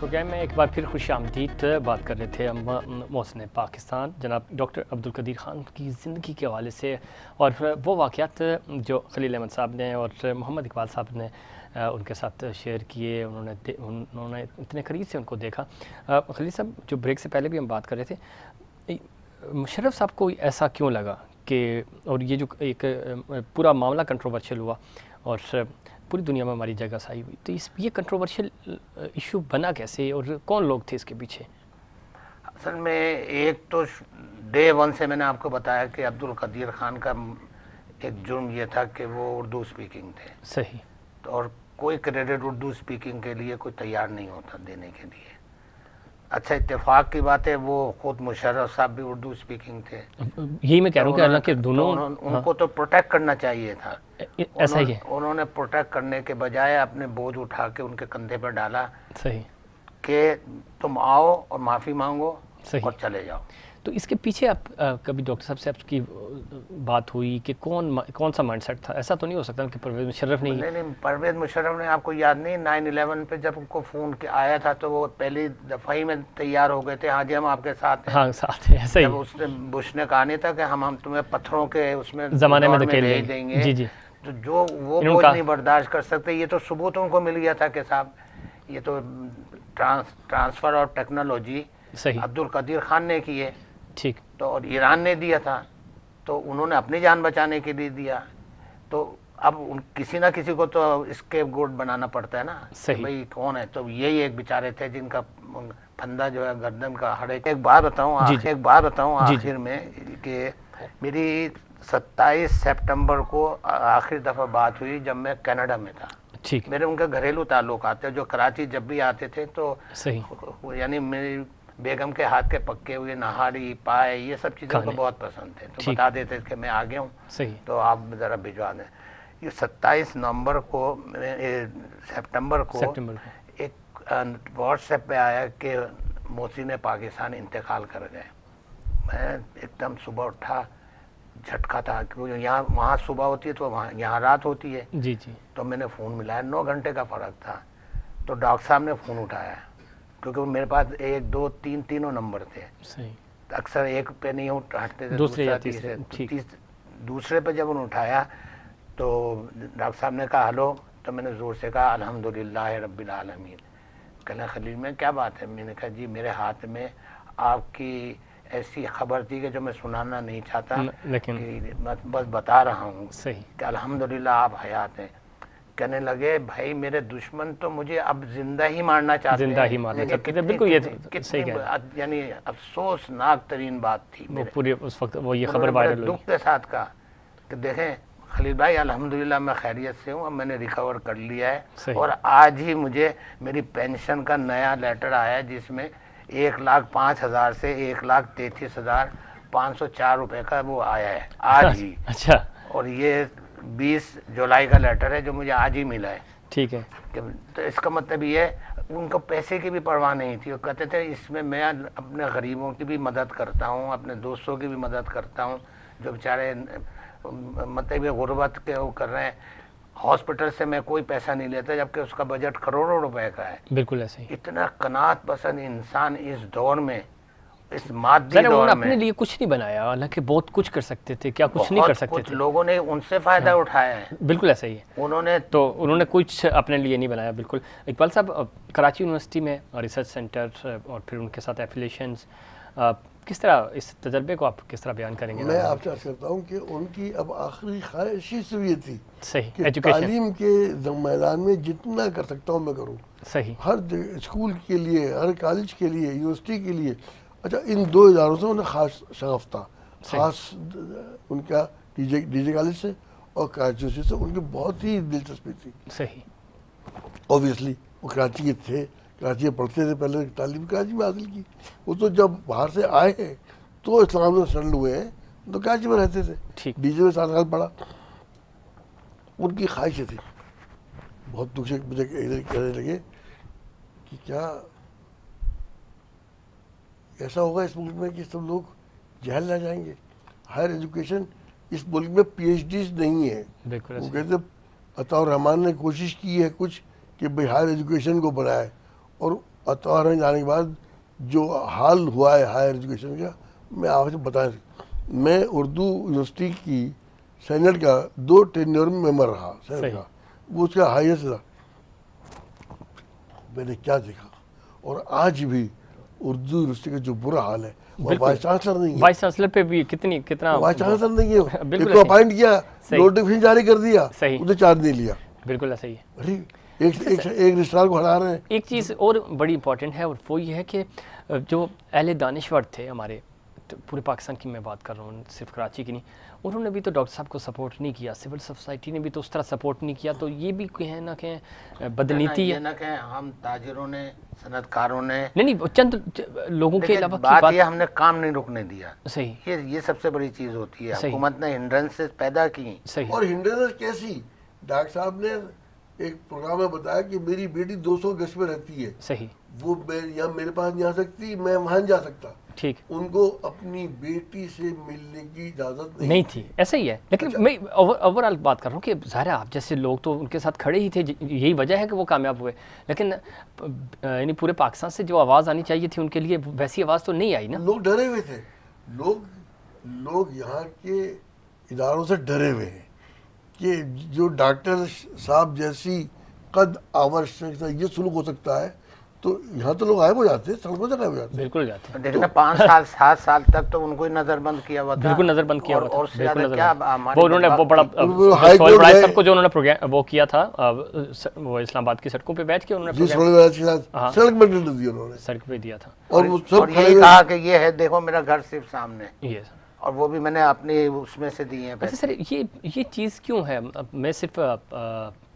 Programme में एक बार फिर खुश आमदीद। बात कर रहे थे हम मौसम पाकिस्तान जनाब डॉक्टर अब्दुल कदीर ख़ान की ज़िंदगी के हवाले से और वो वाक़यात जो खलील अहमद साहब ने और मोहम्मद इकबाल साहब ने उनके साथ शेयर किए। उन्होंने इतने करीब से उनको देखा। खलील साहब, जो ब्रेक से पहले भी हम बात कर रहे थे, मुशर्रफ साहब को ऐसा क्यों लगा कि, और ये जो एक पूरा मामला कंट्रोवर्शियल हुआ और पूरी दुनिया में हमारी जगह साई हुई, तो ये कंट्रोवर्शियल इशू बना कैसे और कौन लोग थे इसके पीछे? असल में एक तो डे वन से मैंने आपको बताया कि अब्दुल कदीर ख़ान का एक जुर्म ये था कि वो उर्दू स्पीकिंग थे। सही। तो और कोई क्रेडिट उर्दू स्पीकिंग के लिए कोई तैयार नहीं होता देने के लिए। अच्छा, इत्तेफाक की बात है वो खुद मुशर्रफ साहब भी उर्दू स्पीकिंग थे। यही मैं कह रहा हूँ कि हालांकि दोनों उनको तो प्रोटेक्ट करना चाहिए था। ऐसा ही है। उन्होंने प्रोटेक्ट करने के बजाय अपने बोझ उठा के उनके कंधे पर डाला। सही। कि तुम आओ और माफ़ी मांगो और चले जाओ। तो इसके पीछे आप कभी डॉक्टर साहब से आपकी बात हुई कि कौन सा माइंडसेट था? ऐसा तो नहीं हो सकता कि परवेज़ मुशर्रफ नहीं, परवेज़ मुशर्रफ ने, आपको याद नहीं 9/11 पे जब उनको फ़ोन आया था तो वो पहली दफ़ा ही में तैयार हो गए थे, हाँ जी हम आपके साथ हैं। हाँ, साथ हैं। ऐसा ही। जब उसने बुश ने कहा नहीं था कि हम तुम्हें पत्थरों के उसमें ज़माने में भेज देंगे। जी जी। तो जो वो बोझ नहीं बर्दाश्त कर सकते, ये तो सबूत उनको मिल गया था कि साहब ये तो ट्रांसफ़र और टेक्नोलॉजी अब्दुल कदीर ख़ान ने की है। ठीक। तो और ईरान ने दिया था, तो उन्होंने अपनी जान बचाने के लिए दिया। तो अब किसी ना किसी को तो स्केप गोट बनाना पड़ता है ना। सही। भाई कौन है? तो यही एक बेचारे थे जिनका फंदा जो है गर्दन का हर एक बात बताऊं आखिर में कि मेरी 27 सितंबर को आखिरी दफ़ा बात हुई जब मैं कनाडा में था। ठीक। मेरे उनके घरेलू ताल्लुक आते जो कराची जब भी आते थे तो सही, यानी मेरी बेगम के हाथ के पक्के हुए नहारी पाए ये सब चीज़ें उनको बहुत पसंद थे, तो बता देते थे कि मैं आ गया हूँ। सही। तो आप ज़रा भिजवा दें। ये 27 नवंबर को सितंबर को एक व्हाट्सएप पे आया कि मोसी ने पाकिस्तान इंतकाल कर गए। मैं एकदम सुबह उठा, झटका था क्योंकि यहाँ वहाँ सुबह होती है तो वहाँ यहाँ रात होती है। जी जी। तो मैंने फ़ोन मिलाया, 9 घंटे का फ़र्क था। तो डॉक्टर साहब ने फ़ोन उठाया क्योंकि मेरे पास 1 2 3 तीनों नंबर थे। सही। तो अक्सर एक पे नहीं उठाते थे, दूसरे पे जब उन्होंने उठाया तो डॉक्टर साहब ने कहा हेलो। तो मैंने ज़ोर से कहा अल्हम्दुलिल्लाह रब्बिल आलमीन। कहना खलील में क्या बात है? मैंने कहा जी मेरे हाथ में आपकी ऐसी खबर थी कि जो मैं सुनाना नहीं चाहता, लेकिन बस बता रहा हूँ कि अल्हम्दुलिल्लाह आप हयात हैं। कहने लगे भाई मेरे दुश्मन तो मुझे अब जिंदा ही मारना चाहते हैं। बिल्कुल, ये यानी अफसोसनाक तरीन बात थी वो पूरी उस वक्त वो ये खबर वायरल हुई। दुख के साथ का कि देखें खलील भाई अल्हम्दुलिल्लाह मैं खैरियत से हूँ, अब मैंने रिकवर कर लिया है। और आज ही मुझे मेरी पेंशन का नया लेटर आया जिसमें 1,05,000 से 1,33,504 रुपये का वो आया है आज ही। अच्छा। और ये 20 जुलाई का लेटर है जो मुझे आज ही मिला है। ठीक है। तो इसका मतलब ये उनको पैसे की भी परवाह नहीं थी। वो कहते थे इसमें मैं अपने गरीबों की भी मदद करता हूँ, अपने दोस्तों की भी मदद करता हूँ जो बेचारे मतलब ये गुर्बत के वो कर रहे हैं। हॉस्पिटल से मैं कोई पैसा नहीं लेता जबकि उसका बजट करोड़ों रुपए का है। बिल्कुल ऐसे ही। इतना कनात पसंद इंसान इस दौर में, इस मादी दौर में अपने लिए कुछ नहीं बनाया, हालांकि बहुत कुछ कर सकते थे। क्या कुछ नहीं कर सकते थे? लोगों ने उनसे फायदा उठाया है। बिल्कुल ऐसा ही है। उन्होंने कुछ अपने लिए नहीं बनाया। बिल्कुल। इकबाल साहब, कराची यूनिवर्सिटी में रिसर्च सेंटर और फिर उनके साथ एफिलिएशंस, किस तरह इस तजर्बे को आप किस तरह बयान करेंगे? मैं आपसे अर्ज करता हूँ कि उनकी अब आखिरी ख्वाहिश ही सिर्फ ये थी सही कि तालीम के मैदान में जितना कर सकता हूँ मैं करूँ। सही। हर स्कूल के लिए, हर कॉलेज के लिए, यूनिवर्सिटी के लिए। अच्छा, इन 2 इदारों से उन्हें ख़ास शगफ था, ख़ास उनका डीजे कॉलेज से और कराची यूनिवर्सिटी से उनकी बहुत ही दिलचस्पी थी। सही। ऑब्वियसली वो कराची के थे, कराची में पढ़ते थे, पहले तालीम कराची में हासिल की। वो तो जब बाहर से आए हैं तो इस्लाम में सेटल हुए हैं, तो कराची में रहते थे। डीजे में 7 साल पढ़ा। उनकी ख्वाहिशें थी। बहुत दुख से मुझे कहने लगे कि क्या ऐसा होगा इस मुल्क में कि सब लोग जहल रह जाएंगे। हायर एजुकेशन इस मुल्क में PhDs नहीं है। वो कहते अताउर रहमान ने कोशिश की है कुछ कि भाई हायर एजुकेशन को बढ़ाए, और और तौर में जाने के बाद जो हाल हुआ है हायर एजुकेशन का, मैं आपसे बता सकता। मैं उर्दू यूनिवर्सिटी की सेनेट का 2 टेन्योर में मेंबर रहा सेनेट का, वो उसका हाईएस्ट था। मैंने क्या देखा, और आज भी उर्दू यूनिवर्सिटी का जो बुरा हाल है, वो वाइस चांसलर नहीं है। वाइस चांसलर पे भी कितना वाइस चांसलर नहीं है, बिल्कुल एक को अपॉइंट किया, नोटिफिकेशन जारी कर दिया, उसे चार्ज नहीं लिया। बिल्कुल ऐसा ही है। अरे एक रजिस्ट्रार को हटा रहे हैं। एक चीज़ और बड़ी इंपॉर्टेंट है, और वो ये है कि जो अहले दानिश्वर थे हमारे, तो पूरे पाकिस्तान की मैं बात कर रहा हूँ, सिर्फ कराची की नहीं, उन्होंने भी तो डॉक्टर साहब को सपोर्ट नहीं किया, सिविल सोसाइटी ने भी तो उस तरह सपोर्ट नहीं किया। तो ये भी कहें ना कहें बदनीति है, ना कहें हम ताजिरों ने, सनतकारों ने नहीं चंद लोगों के अलावा बात ये हमने काम नहीं रुकने दिया। सही, ये सबसे बड़ी चीज़ होती है। हुकूमत ने हिंड्रेंसेस पैदा की। सही। और हिंड्रेंसेस कैसी, डॉक्टर साहब ने एक प्रोग्राम में बताया कि मेरी बेटी 200 गज में रहती है, सही, वो यहाँ मेरे पास नहीं आ सकती, मैं वहाँ जा सकता। ठीक, उनको अपनी बेटी से मिलने की इजाजत नहीं थी। ऐसा ही है। लेकिन अच्छा, मैं ओवरऑल बात कर रहा हूँ कि ज़ाहिर है आप जैसे लोग तो उनके साथ खड़े ही थे, यही वजह है कि वो कामयाब हुए। लेकिन यानी पूरे पाकिस्तान से जो आवाज़ आनी चाहिए थी उनके लिए, वैसी आवाज़ तो नहीं आई ना। लोग डरे हुए थे, लोग यहाँ के इदारों से डरे हुए हैं कि जो डॉक्टर साहब जैसी कद आवर से ये सुलूक हो सकता है, तो यहाँ तो लोग गायब हो जाते हैं, सड़कों से गायब हो जाते हैं। बिल्कुल जाते हैं। देखना 5 साल 7 साल तक तो उनको ही नजरबंद किया हुआ था। बिल्कुल नजरबंद किया हुआ था। और क्या वो उन्होंने वो बड़ा हाईकोर्ट को जो उन्होंने वो किया था, वो इस्लामाबाद की सड़कों पे बैठ के उन्होंने सड़क पे दी, उन्होंने सड़क पे दिया था, और यही कहा कि ये है देखो मेरा घर सिर्फ सामने, ये और वो भी मैंने अपने उसमें से दिए हैं। अच्छा सर, ये चीज़ क्यों है? मैं सिर्फ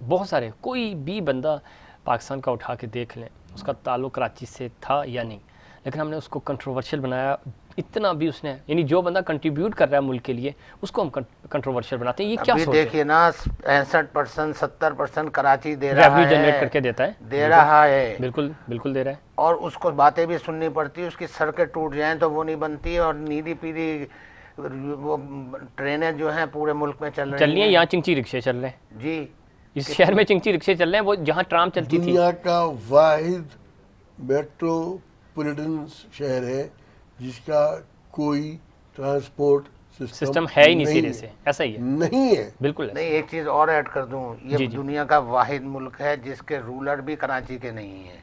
बहुत सारे कोई भी बंदा पाकिस्तान का उठा के देख लें, उसका ताल्लुक कराची से था या नहीं, लेकिन हमने उसको कंट्रोवर्शियल बनाया इतना भी उसने, यानी जो बंदा कंट्रीब्यूट कर रहा है मुल्क के लिए उसको हम कंट्रोवर्शियल बनाते हैं। ये क्या सोच है? देखिए ना 65% 70% कराची दे रहा है, जनरेट करके देता है, दे रहा है, बिल्कुल बिल्कुल दे रहा है। और उसको बातें भी सुननी पड़ती है, उसकी सड़कें टूट जाएं तो वो नहीं बनती, और नीली पीली वो ट्रेनें जो हैं पूरे मुल्क में चल रही हैं। यहाँ चिंची रिक्शे चल रहे हैं जी, इस शहर में चिंची रिक्शे चल रहे हैं, वो जहाँ ट्राम चलती थी। दुनिया का वाहिद मेट्रोपॉलिटन शहर है जिसका कोई ट्रांसपोर्ट सिस्टम है ही नहीं सिरे से। ऐसा ही है? नहीं है, बिल्कुल नहीं। एक चीज और ऐड कर दूं, ये दुनिया का वाहिद मुल्क है जिसके रूलर भी कराची के नहीं है।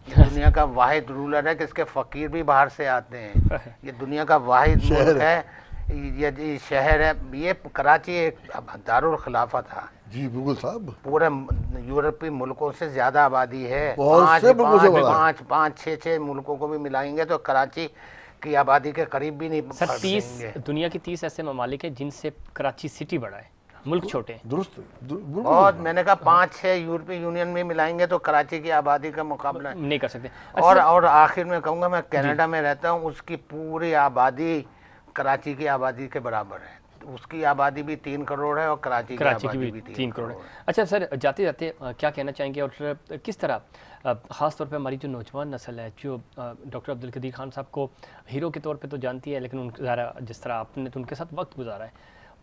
ये दुनिया का वाहिद रूलर है कि इसके फकीर भी बाहर से आते हैं। ये दुनिया का वाहिद मुल्क है, ये शहर है। ये कराची एक दारुल खिलाफा था जी, बिल्कुल साहब। पूरे यूरोपीय मुल्कों से ज्यादा आबादी है, 5-6 मुल्कों को भी मिलाएंगे तो कराची की आबादी के करीब भी नहीं। सर 30 दुनिया के 30 ऐसे ममालिक हैं जिनसे कराची सिटी बड़ा है, मुल्क छोटे। दुरुस्त। और मैंने कहा 5-6 यूरोपीय यूनियन में मिलाएंगे तो कराची की आबादी का मुकाबला नहीं कर सकते। और आखिर में कहूँगा, मैं कनाडा में रहता हूँ, उसकी पूरी आबादी कराची की आबादी के बराबर है। उसकी आबादी भी 3 करोड़ है और कराची की भी 3 करोड़ है। अच्छा सर, जाते जाते क्या कहना चाहेंगे, और किस तरह ख़ास तौर पे हमारी जो नौजवान नस्ल है जो डॉक्टर अब्दुल कदीर खान साहब को हीरो के तौर पे तो जानती है, लेकिन जिस तरह आपने तो उनके साथ वक्त गुजारा है,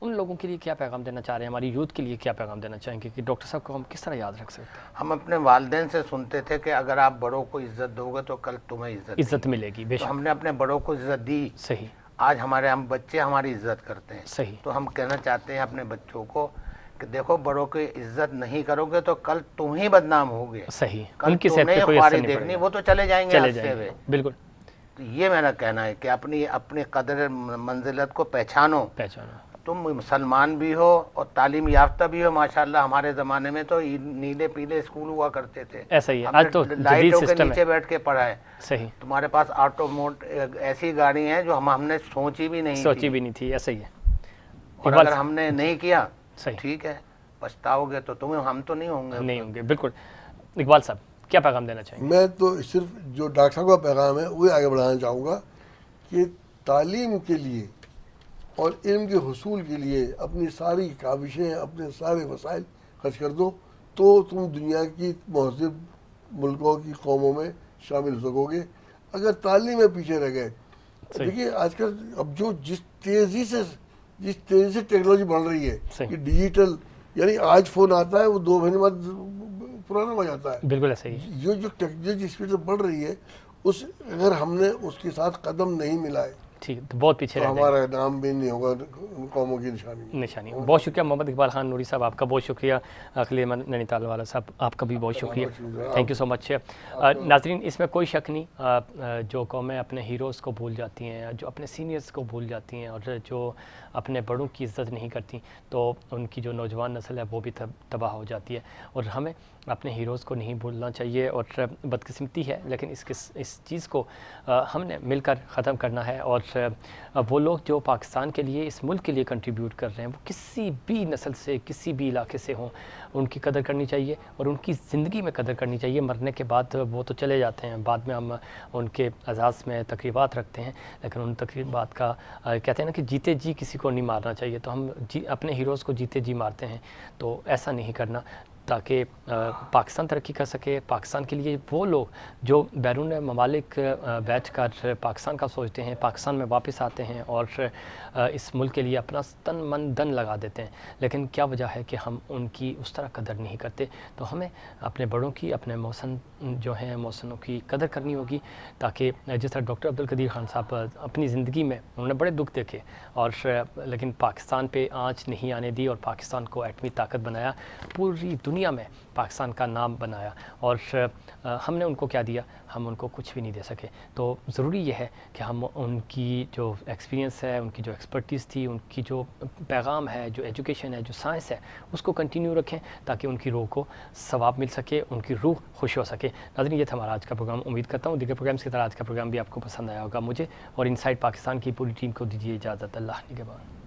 उन लोगों के लिए क्या पैगाम देना चाह रहे हैं, हमारी यूथ के लिए क्या पैगाम देना चाहेंगे कि डॉक्टर साहब को हम किस तरह याद रख सकते हैं? हम अपने वालिदैन से सुनते थे कि अगर आप बड़ों को इज्जत दोगे तो कल तुम्हें इज्जत मिलेगी। बेशक हमने अपने बड़ों को इज्जत दी। सही। आज हम बच्चे हमारी इज्जत करते हैं। सही। तो हम कहना चाहते हैं अपने बच्चों को कि देखो बड़ों की इज्जत नहीं करोगे तो कल तुम ही बदनाम होगे। सही। उनकी तुम्हें ख्वारी देखनी, वो तो चले जाएंगे। बिल्कुल। तो ये मेरा कहना है कि अपनी कदर मंजिलत को पहचानो। तुम मुसलमान भी हो और तालीम याफ्ता भी हो। माशाल्लाह हमारे ज़माने में तो नीले पीले स्कूल हुआ करते थे। ऐसा ही है। आज तो लाइटों के नीचे बैठ के पढ़ा है। सही। तुम्हारे पास ऐसी गाड़ी है जो हमने सोची भी नहीं थी। ऐसा ही है। और अगर हमने नहीं किया ठीक है, पछताओगे तो तुम्हें, हम तो नहीं होंगे। बिल्कुल। इकबाल साहब क्या पैगाम देना चाहेंगे? मैं तो सिर्फ जो डॉक्टर साहब का पैगाम है वही आगे बढ़ाना चाहूँगा कि तालीम के लिए और इल्म के हुसूल के लिए अपनी सारी काविशें, अपने सारे वसाइल खर्च कर दो तो तुम दुनिया की महज़िब मुल्कों की कौमों में शामिल हो सकोगे। अगर तालीम में पीछे रह गए, देखिए आजकल अब जिस तेज़ी से टेक्नोलॉजी बढ़ रही है कि डिजिटल, यानी आज फ़ोन आता है वो 2 महीने बाद पुराना हो जाता है। बिल्कुल ऐसा ही है। जो जो टेक्नोलॉजी स्पीड से बढ़ रही है, उस अगर हमने उसके साथ कदम नहीं मिलाए ठीक, तो बहुत पीछे तो रह जाएंगे। हमारा नाम भी नहीं होगा कौमों की निशानी। बहुत शुक्रिया मोहम्मद इकबाल खान नूरी साहब, आपका बहुत शुक्रिया। खलील अहमद नैनीताल वाला साहब, आपका भी बहुत शुक्रिया, थैंक यू सो मच। नाजरीन, इसमें कोई शक नहीं, जो कौमें अपने हीरोज़ को भूल जाती हैं, जो अपने सीनियर्स को भूल जाती हैं और जो अपने बड़ों की इज़्ज़त नहीं करती, तो उनकी जो नौजवान नस्ल है वो भी तबाह हो जाती है। और हमें अपने हीरोज़ को नहीं भूलना चाहिए। और बदकिस्मती है, लेकिन इस चीज़ को हमने मिलकर ख़त्म करना है। और वो लोग जो पाकिस्तान के लिए, इस मुल्क के लिए कंट्रीब्यूट कर रहे हैं, वो किसी भी नस्ल से, किसी भी इलाके से हों, उनकी कदर करनी चाहिए और उनकी ज़िंदगी में कदर करनी चाहिए। मरने के बाद वो तो चले जाते हैं, बाद में हम उनके एजाज़ में तकरीबात रखते हैं, लेकिन उन तकरीबात का कहते हैं ना कि जीते जी किसी को नहीं मारना चाहिए। तो हम अपने हीरोज़ को जीते जी मारते हैं, तो ऐसा नहीं करना, ताकि पाकिस्तान तरक्की कर सके। पाकिस्तान के लिए वो लोग जो बैरून ममालिक बैठ कर पाकिस्तान का सोचते हैं, पाकिस्तान में वापस आते हैं और इस मुल्क के लिए अपना तन मन धन लगा देते हैं, लेकिन क्या वजह है कि हम उनकी उस तरह कदर नहीं करते। तो हमें अपने बड़ों की, अपने मौसन जो हैं, मौसनों की कदर करनी होगी, ताकि जिस तरह डॉक्टर अब्दुल कदीर खान साहब अपनी ज़िंदगी में उन्होंने बड़े दुख देखे और लेकिन पाकिस्तान पे आँच नहीं आने दी और पाकिस्तान को एटमी ताकत बनाया, पूरी दुनिया में पाकिस्तान का नाम बनाया। और हमने उनको क्या दिया? हम उनको कुछ भी नहीं दे सके। तो ज़रूरी ये है कि हम उनकी जो एक्सपीरियंस है, उनकी जो एक्सपर्टीज़ थी, उनकी जो पैगाम है, जो एजुकेशन है, जो साइंस है, उसको कंटिन्यू रखें, ताकि उनकी रूह को सवाब मिल सके, उनकी रूह खुश हो सके। नाज़रीन, ये था हमारा आज का प्रोग्राम। उम्मीद करता हूँ दीगर प्रोग्राम्स की तरह आज का प्रोग्राम भी आपको पसंद आया होगा। मुझे और इनसाइड पाकिस्तान की पूरी टीम को दीजिए इजाज़त। अल्लाह निगहबान।